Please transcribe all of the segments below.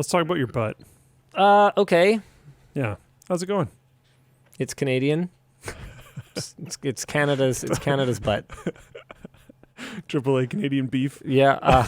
Let's talk about your butt. Okay. Yeah. How's it going? It's Canadian. It's Canada's butt. AAA Canadian beef. Yeah.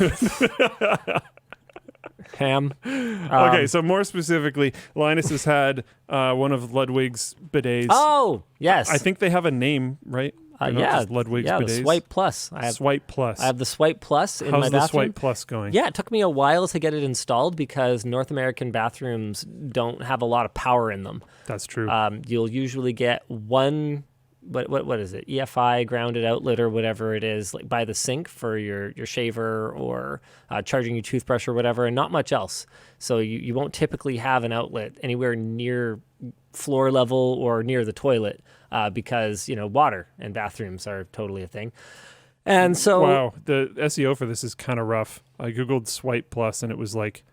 Ham. Okay, so more specifically, Linus has had one of Ludwig's bidets. Oh, yes. I think they have a name, right? They're not just Ludwig's bidets. The Swipe Plus. Swipe Plus. I have the Swipe Plus in my bathroom. How's the Swipe Plus going? Yeah, it took me a while to get it installed because North American bathrooms don't have a lot of power in them. That's true. You'll usually get one, what is it? EFI grounded outlet or whatever it is, like by the sink for your shaver or charging your toothbrush or whatever, and not much else. So you won't typically have an outlet anywhere near floor level or near the toilet because, water and bathrooms are totally a thing. And so... Wow, the SEO for this is kind of rough. I Googled Swipe Plus and it was like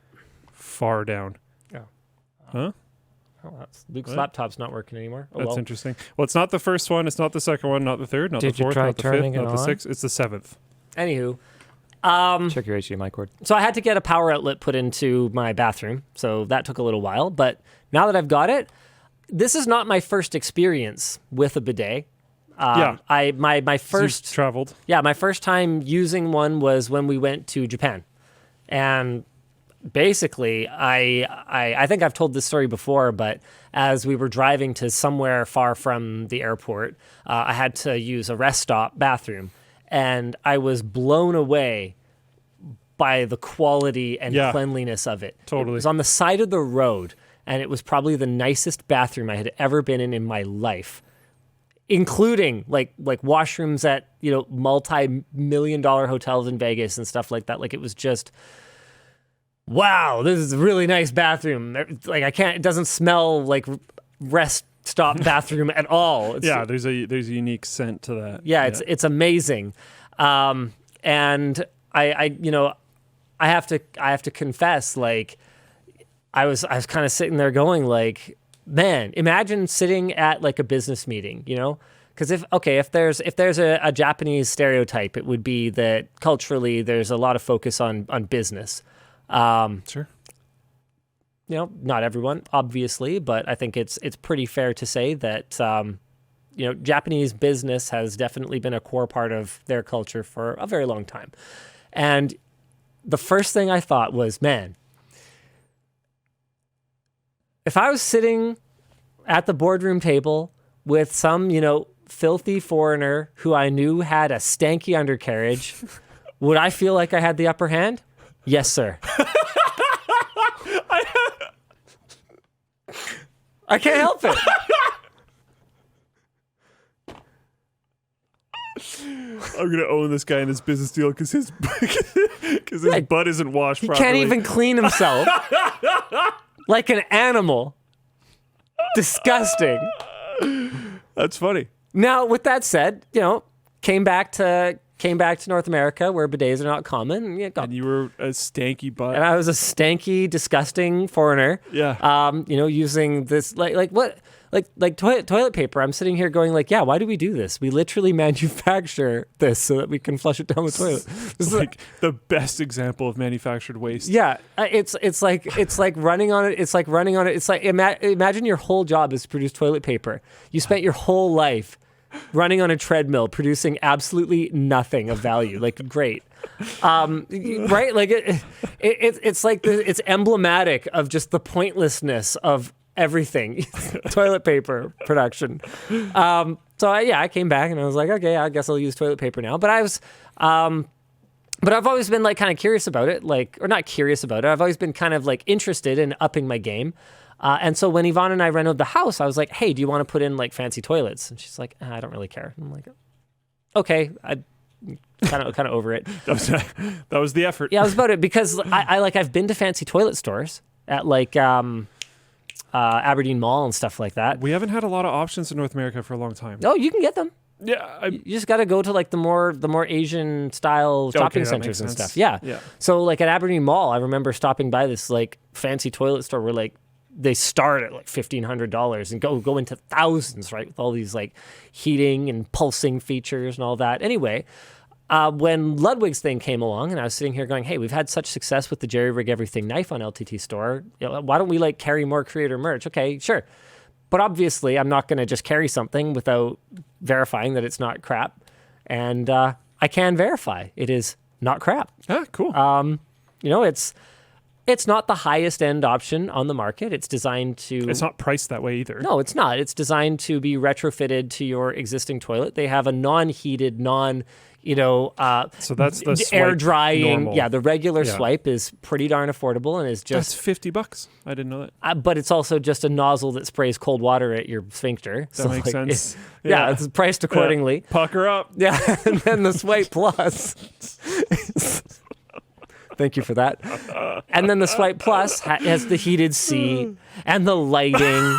far down. Oh. Huh? Oh, Luke's laptop's not working anymore. Oh, That's interesting. Well, it's not the first one. It's not the second one. Not the third. Not the fourth. Not the fifth. Not the sixth. It's the seventh. Anywho. Check your HDMI cord. So I had to get a power outlet put into my bathroom. So that took a little while. But now that I've got it, this is not my first experience with a bidet. My first... You've traveled. Yeah, my first time using one was when we went to Japan. And... basically, I think I've told this story before, but as we were driving to somewhere far from the airport, I had to use a rest stop bathroom, and I was blown away by the quality and cleanliness of it. Totally. It was on the side of the road, and it was probably the nicest bathroom I had ever been in my life, including like washrooms at multi-million-dollar hotels in Vegas and stuff like that. Like it was just... wow, this is a really nice bathroom. Like it doesn't smell like rest stop bathroom at all. There's a unique scent to that. Yeah, it's amazing. And I have to confess, like I was kind of sitting there going like, man, imagine sitting at like a business meeting, because if there's a Japanese stereotype, it would be that culturally there's a lot of focus on business. Sure. Not everyone, obviously, but I think it's pretty fair to say that, Japanese business has definitely been a core part of their culture for a very long time. And the first thing I thought was, man, if I was sitting at the boardroom table with some, filthy foreigner who I knew had a stanky undercarriage, would I feel like I had the upper hand? Yes, sir. I can't help it. I'm going to own this guy in this business deal because his butt isn't washed properly. He can't even clean himself. Like an animal. Disgusting. That's funny. Now, with that said, came back to North America where bidets are not common. And you were a stanky butt. And I was a stanky, disgusting foreigner. Yeah. Using this toilet paper. I'm sitting here going like, yeah, why do we do this? We literally manufacture this so that we can flush it down the toilet. It's like the best example of manufactured waste. Yeah. It's like running on it. It's like running on it. It's like imagine your whole job is to produce toilet paper. You spent your whole life running on a treadmill, producing absolutely nothing of value. Like, great. Right? Like, it's like, it's emblematic of just the pointlessness of everything. Toilet paper production. So, I came back and I was like, okay, I guess I'll use toilet paper now. But but I've always been, like, kind of curious about it. Like, or not curious about it. I've always been kind of, like, interested in upping my game. And so when Yvonne and I renovated the house, I was like, hey, do you want to put in like fancy toilets? And she's like, I don't really care. And I'm like, okay, I kind of over it. That was the effort. Yeah, it was about it because I've been to fancy toilet stores at like Aberdeen Mall and stuff like that. We haven't had a lot of options in North America for a long time. No, you can get them. Yeah, you just got to go to like the more Asian style shopping centers and stuff. Yeah. So like at Aberdeen Mall, I remember stopping by this like fancy toilet store where like they start at like $1,500 and go into thousands, right? With all these like heating and pulsing features and all that. Anyway, when Ludwig's thing came along, and I was sitting here going, hey, we've had such success with the Jerry Rig Everything knife on LTT Store. Why don't we like carry more creator merch? Okay, sure. But obviously, I'm not going to just carry something without verifying that it's not crap. And I can verify it is not crap. Ah, cool. It's not the highest end option on the market. It's designed to... It's not priced that way either. No, it's not. It's designed to be retrofitted to your existing toilet. They have a non-heated, so that's the air swipe drying. normal. Yeah, the regular swipe is pretty darn affordable and is That's just... $50. I didn't know that. but it's also just a nozzle that sprays cold water at your sphincter. That makes sense. It's priced accordingly. Yeah. Pucker up. Yeah, and then the Swipe Plus. Thank you for that. And then the Swipe Plus has the heated seat and the lighting,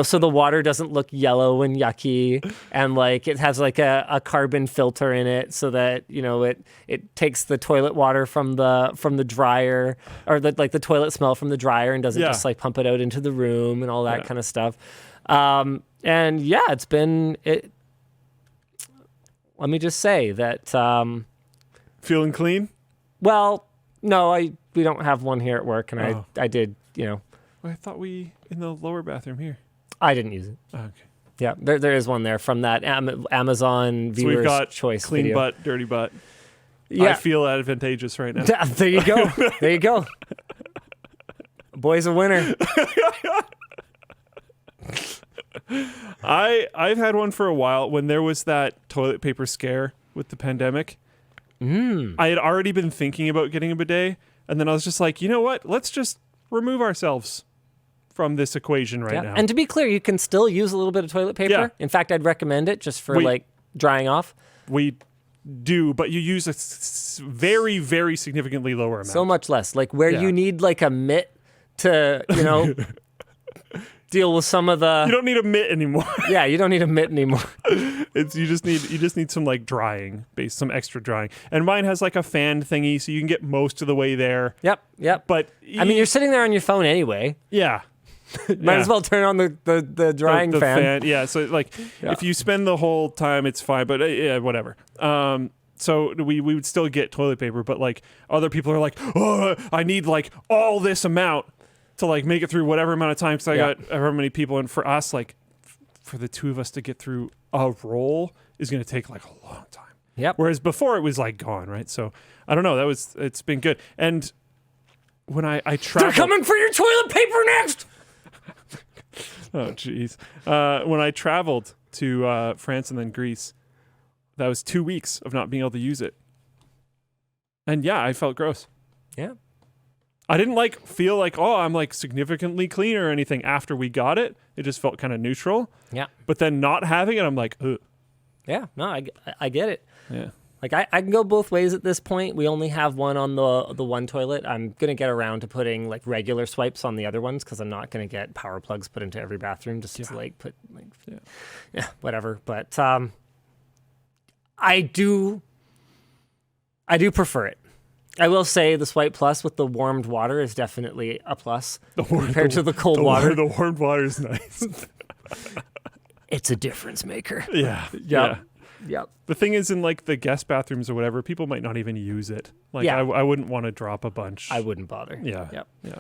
so the water doesn't look yellow and yucky. And like it has like a carbon filter in it so that, it takes the toilet water from the dryer or the toilet smell from the dryer and doesn't just like pump it out into the room and all that kind of stuff. And yeah, let me just say that. Feeling clean? Well, no, we don't have one here at work, and I did, Well, I thought in the lower bathroom here. I didn't use it. Oh, okay. Yeah, there is one there from that Amazon So Viewer's we've got Choice clean video. butt, dirty butt. Yeah. I feel advantageous right now. There you go. There you go. Boy's a winner. I've had one for a while when there was that toilet paper scare with the pandemic. I had already been thinking about getting a bidet, and then I was just like, you know what? Let's just remove ourselves from this equation now. And to be clear, you can still use a little bit of toilet paper. Yeah. In fact, I'd recommend it just for drying off. We do, but you use a very, very significantly lower amount. So much less. Like where you need like a mitt to, deal with some of the... You don't need a mitt anymore. Yeah, you don't need a mitt anymore. You just need some like drying, some extra drying. And mine has like a fan thingy, so you can get most of the way there. Yep. But you're sitting there on your phone anyway. Yeah. Might as well turn on the drying the fan. Yeah, so like if you spend the whole time, it's fine. But whatever. So we would still get toilet paper, but like other people are like, oh, I need like all this amount to like make it through whatever amount of time. Because I got however many people, and for us, like for the two of us to get through a roll is going to take like a long time. Yep. Whereas before it was like gone, right? So I don't know. It's been good. And when I traveled, they're coming for your toilet paper next. Oh, jeez. When I traveled to France and then Greece, that was 2 weeks of not being able to use it. And yeah, I felt gross. Yeah. I didn't feel like, oh, I'm like significantly cleaner or anything after we got it. It just felt kind of neutral. Yeah. But then not having it, I'm like, ugh. Yeah. No, I get it. Yeah. Like I can go both ways at this point. We only have one on the one toilet. I'm gonna get around to putting like regular swipes on the other ones because I'm not gonna get power plugs put into every bathroom just to like put like whatever. But I do prefer it. I will say the Swipe Plus with the warmed water is definitely a plus compared to the cold water. The warmed water is nice. It's a difference maker. Yeah. Yep. The thing is, in like the guest bathrooms or whatever, people might not even use it. Like, I wouldn't want to drop a bunch. I wouldn't bother. Yeah. Yep. Yeah.